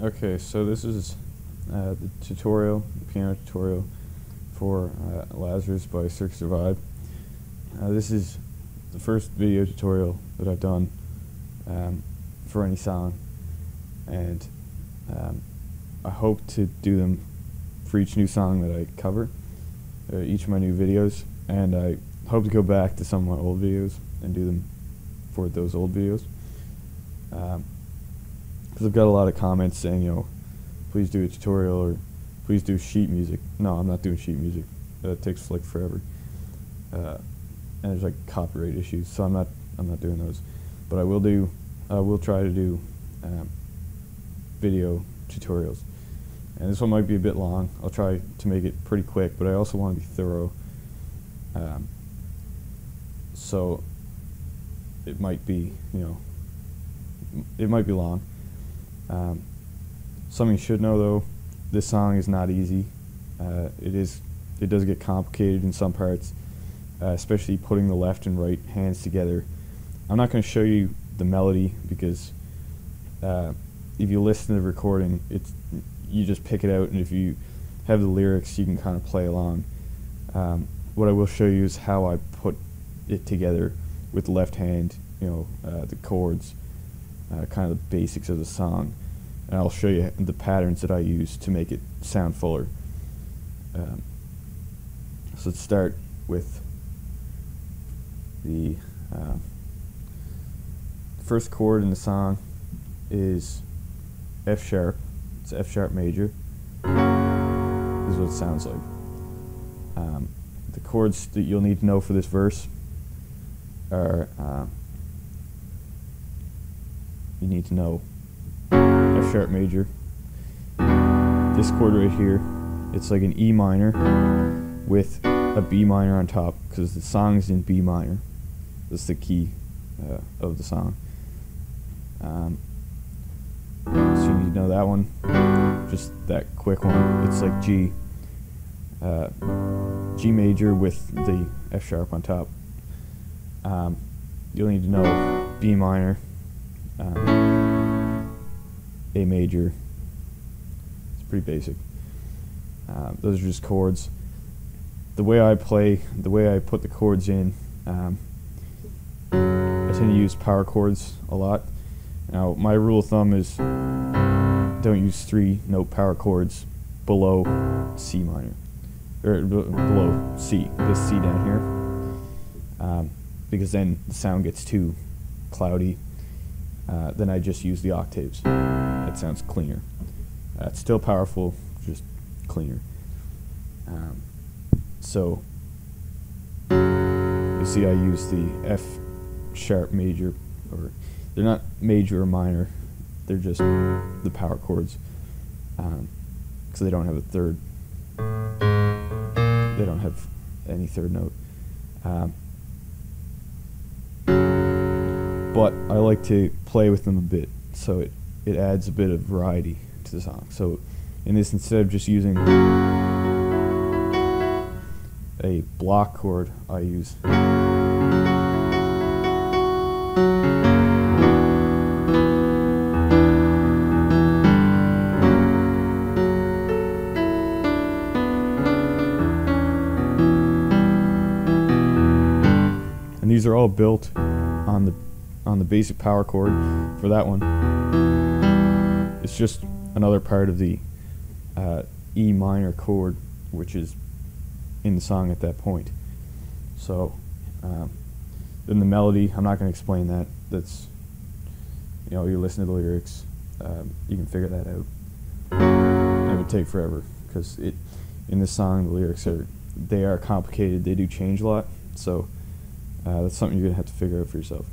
Okay, so this is the tutorial, the piano tutorial for Lazarus by Circa Survive. This is the first video tutorial that I've done for any song, and I hope to do them for each new song that I cover, each of my new videos, and I hope to go back to some of my old videos and do them for those old videos. Because I've got a lot of comments saying, you know, please do a tutorial or please do sheet music. No, I'm not doing sheet music. It takes like forever, and there's like copyright issues, so I'm not doing those. But I will try to do video tutorials, and this one might be a bit long. I'll try to make it pretty quick, but I also want to be thorough. So it might be, you know, it might be long. Something you should know though, this song is not easy. It does get complicated in some parts, especially putting the left and right hands together. I'm not going to show you the melody because if you listen to the recording, you just pick it out, and if you have the lyrics, you can kind of play along. What I will show you is how I put it together with the left hand, you know, the chords, kind of the basics of the song, and I'll show you the patterns that I use to make it sound fuller. So let's start with the first chord in the song is F sharp. It's F sharp major. This is what it sounds like. The chords that you'll need to know for this verse are you need to know F sharp major. This chord right here, it's like an E minor with a B minor on top because the song is in B minor. That's the key of the song. So you need to know that one, just that quick one. It's like G major with the F sharp on top. You'll need to know B minor, A major. It's pretty basic. Those are just chords. The way I play, the way I put the chords in, I tend to use power chords a lot. Now, my rule of thumb is don't use 3-note power chords below C minor, or below C, this C down here, because then the sound gets too cloudy. Then I just use the octaves. It sounds cleaner. It's still powerful, just cleaner. So you see I use the F sharp major, or they're not major or minor, they're just the power chords, because they don't have a third, they don't have any third note. But I like to play with them a bit, so it adds a bit of variety to the song. So in this, instead of just using a block chord, I use and these are all built on the basic power chord. For that one, it's just another part of the E minor chord, which is in the song at that point. So then the melody, I'm not going to explain that. That's, you know, you listen to the lyrics, you can figure that out. And it would take forever because in this song the lyrics are complicated. They do change a lot, so that's something you're going to have to figure out for yourself.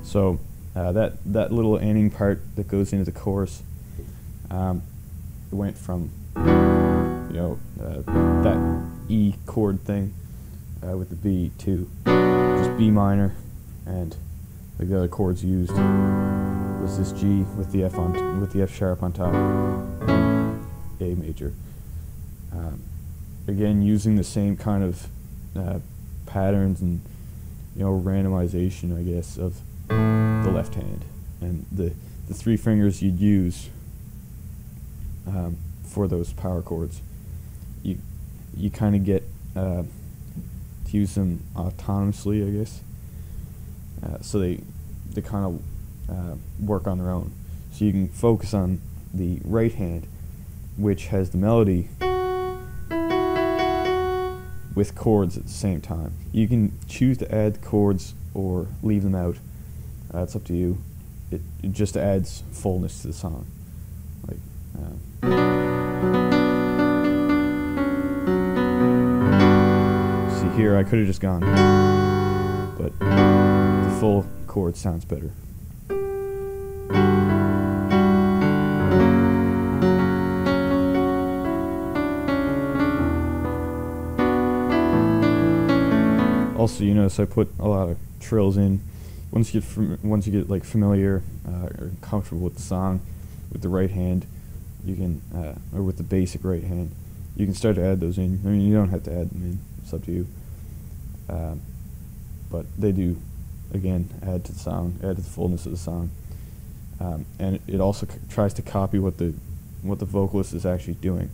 So that little ending part that goes into the chorus, it went from that E chord thing with the B to just B minor, and like the other chords used was this G with the F sharp on top, and A major. Again, using the same kind of patterns and randomization, I guess, of the left hand, and the three fingers you'd use for those power chords. You kind of get to use them autonomously, I guess. So they kind of work on their own. So you can focus on the right hand, which has the melody with chords at the same time. You can choose to add chords or leave them out. It's up to you. It just adds fullness to the song. Like, see here, I could have just gone, but the full chord sounds better. Also, you notice I put a lot of trills in. Once you get like familiar or comfortable with the song, with the right hand, you can, or with the basic right hand, you can start to add those in. I mean, you don't have to add them in; it's up to you. But they do, again, add to the song, add to the fullness of the song, and it also tries to copy what the vocalist is actually doing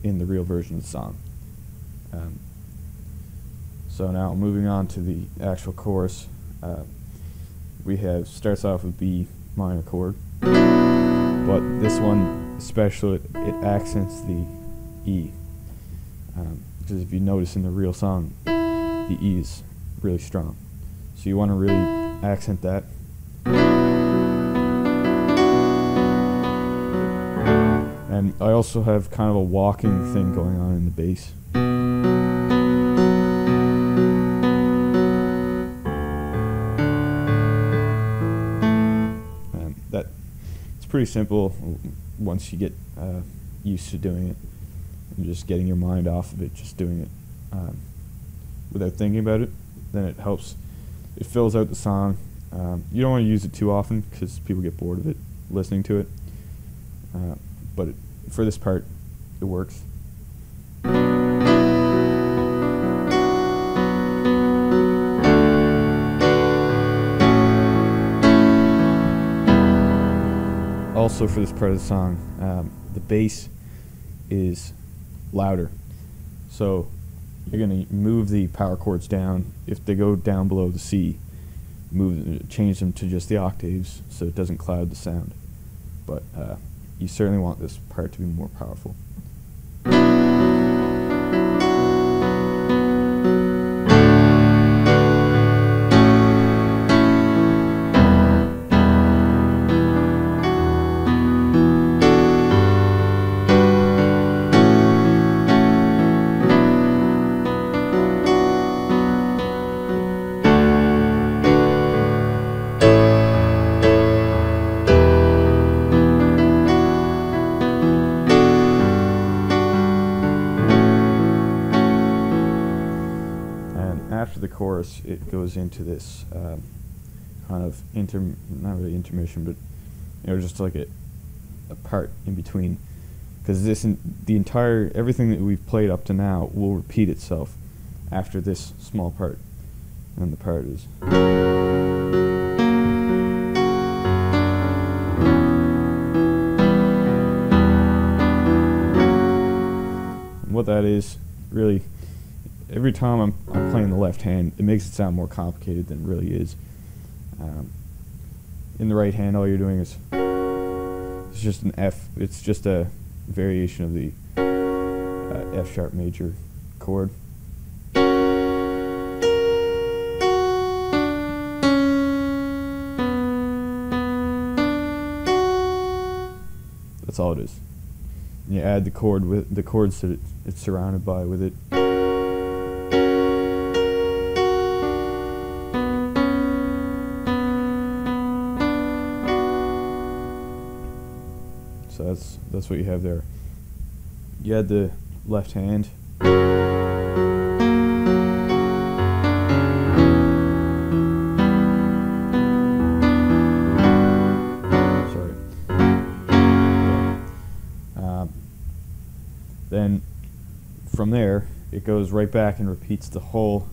in the real version of the song. So now moving on to the actual chorus, we have starts off with B minor chord, but this one especially it accents the E, because if you notice in the real song, the E is really strong. So you want to really accent that. And I also have kind of a walking thing going on in the bass. Pretty simple once you get used to doing it and just getting your mind off of it, just doing it without thinking about it. Then it helps. It fills out the song. You don't want to use it too often because people get bored of it listening to it. But for this part, it works. Also, for this part of the song, the bass is louder, so you're going to move the power chords down. If they go down below the C, change them to just the octaves so it doesn't cloud the sound. But you certainly want this part to be more powerful. After the chorus, it goes into this kind of not really intermission, but just like a part in between, because everything that we've played up to now will repeat itself after this small part, and the part is. And what that is really. Every time I'm playing the left hand, it makes it sound more complicated than it really is. In the right hand, all you're doing is it's just an F. It's just a variation of the F sharp major chord. That's all it is. And you add the chord with the chords that it's surrounded by with it. So that's what you have there. You had the left hand. Sorry. Then from there, it goes right back and repeats the whole,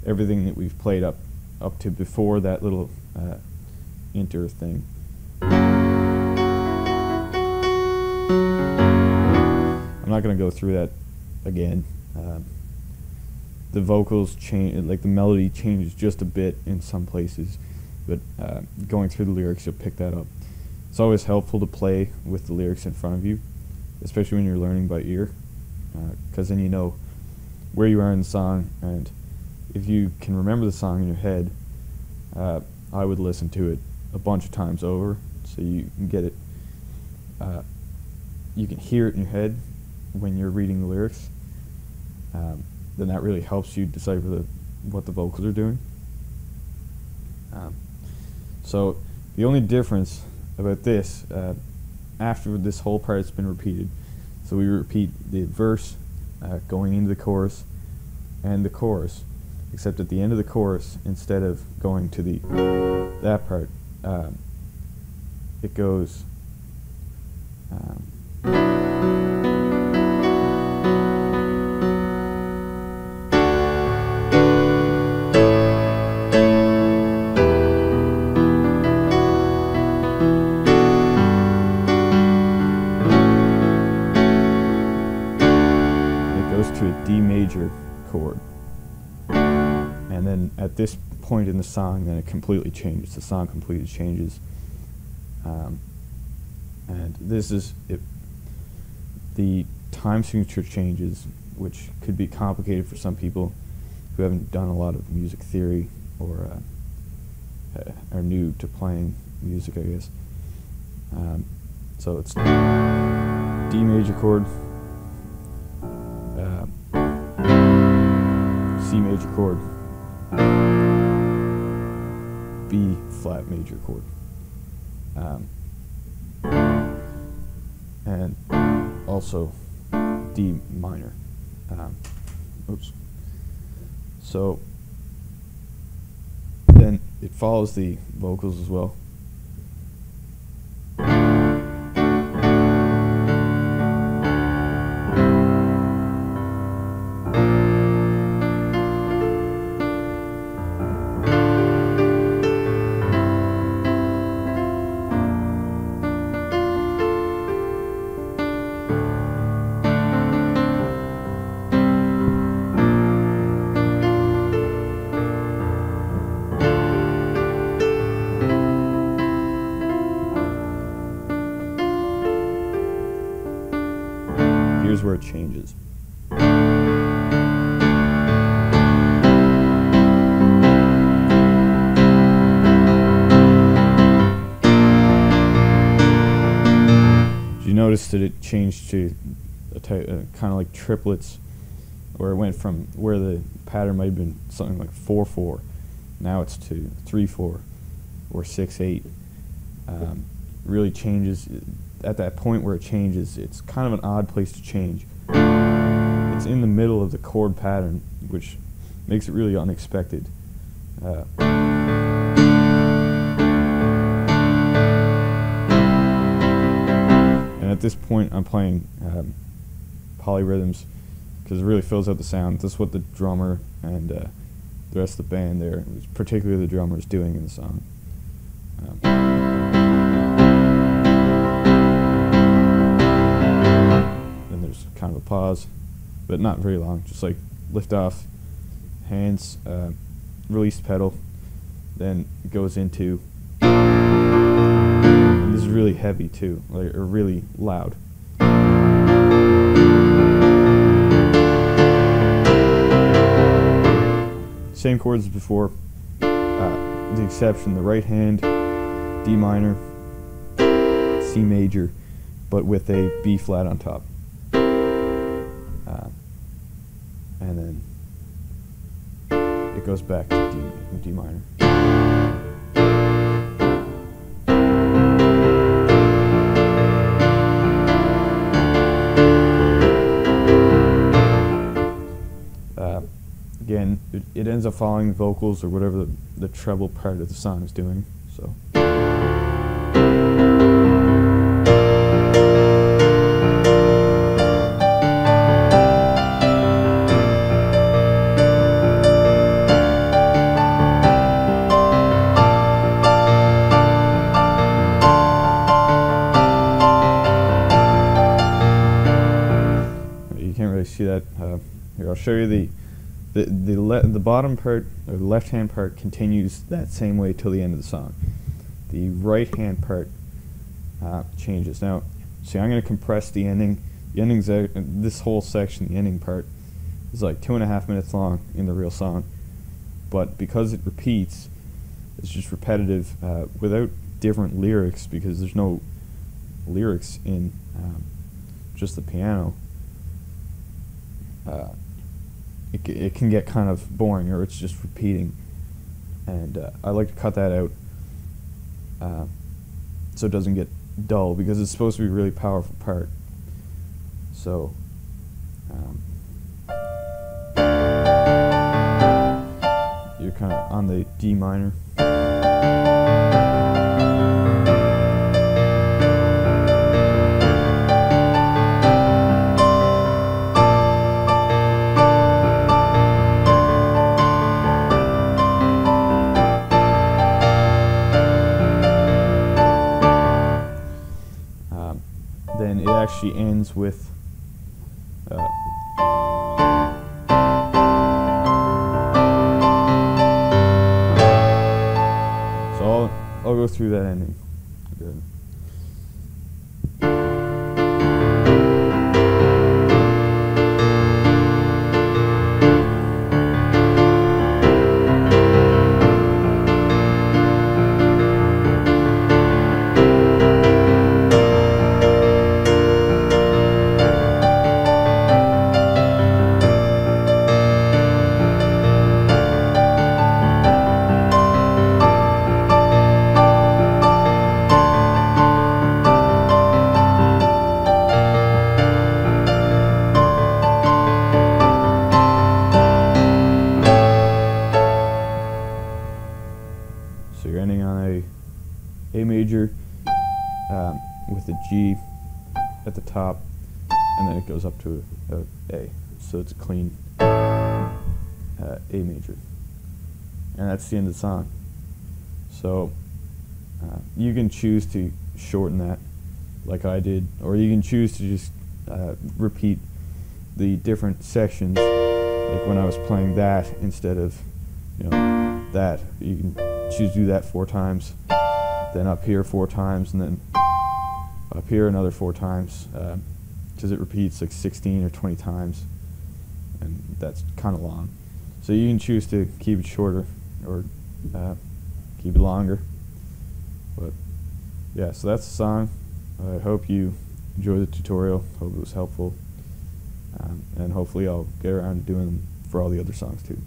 everything that we've played up to before that little inter thing. I'm not going to go through that again. The vocals change, like the melody changes just a bit in some places, but going through the lyrics, you'll pick that up. It's always helpful to play with the lyrics in front of you, especially when you're learning by ear, because then you know where you are in the song, and if you can remember the song in your head, I would listen to it a bunch of times over, so you can get it, you can hear it in your head when you're reading the lyrics. Then that really helps you decipher what the vocals are doing. So the only difference about this, after this whole part has been repeated, so we repeat the verse going into the chorus and the chorus, except at the end of the chorus, instead of going to that part, it goes to a D major chord, and then at this point in the song, then it completely changes. The song completely changes, and this is it. The time signature changes, which could be complicated for some people who haven't done a lot of music theory or are new to playing music, I guess. So it's D major chord, C major chord, B flat major chord, and also D minor. Oops. So then it follows the vocals as well. Here's where it changes. You notice that it changed to a kind of like triplets, where it went from where the pattern might have been something like 4/4, now it's to 3/4 or 6/8. Really changes. At that point where it changes, it's kind of an odd place to change. It's in the middle of the chord pattern, which makes it really unexpected. And at this point, I'm playing polyrhythms because it really fills out the sound. This is what the drummer and the rest of the band there, particularly the drummer, is doing in the song. There's kind of a pause, but not very long, just like lift off, hands, release pedal, then it goes into, and this is really heavy too, like, or really loud. Same chords as before, with the exception the right hand, D minor, C major, but with a B flat on top. And then it goes back to D minor. it ends up following the vocals or whatever the treble part of the song is doing. So. You can't really see that. Here, I'll show you the bottom part, or the left-hand part, continues that same way till the end of the song. The right-hand part changes. Now, see, I'm going to compress the ending. The ending's this whole section, the ending part, is like 2.5 minutes long in the real song. But because it repeats, it's just repetitive without different lyrics, because there's no lyrics in just the piano. It can get kind of boring, or it's just repeating, and I like to cut that out so it doesn't get dull, because it's supposed to be a really powerful part. So you're kind of on the D minor. Then it actually ends with so I'll go through that ending. Good. So you're ending on A major with a G at the top, and then it goes up to A. So it's a clean A major. And that's the end of the song. So you can choose to shorten that like I did, or you can choose to just repeat the different sections, like when I was playing that instead of, that. You can choose to do that 4 times, then up here 4 times, and then up here another 4 times, because it repeats like 16 or 20 times, and that's kind of long. So you can choose to keep it shorter or keep it longer. But yeah, so that's the song. I hope you enjoyed the tutorial. Hope it was helpful, and hopefully I'll get around to doing them for all the other songs too.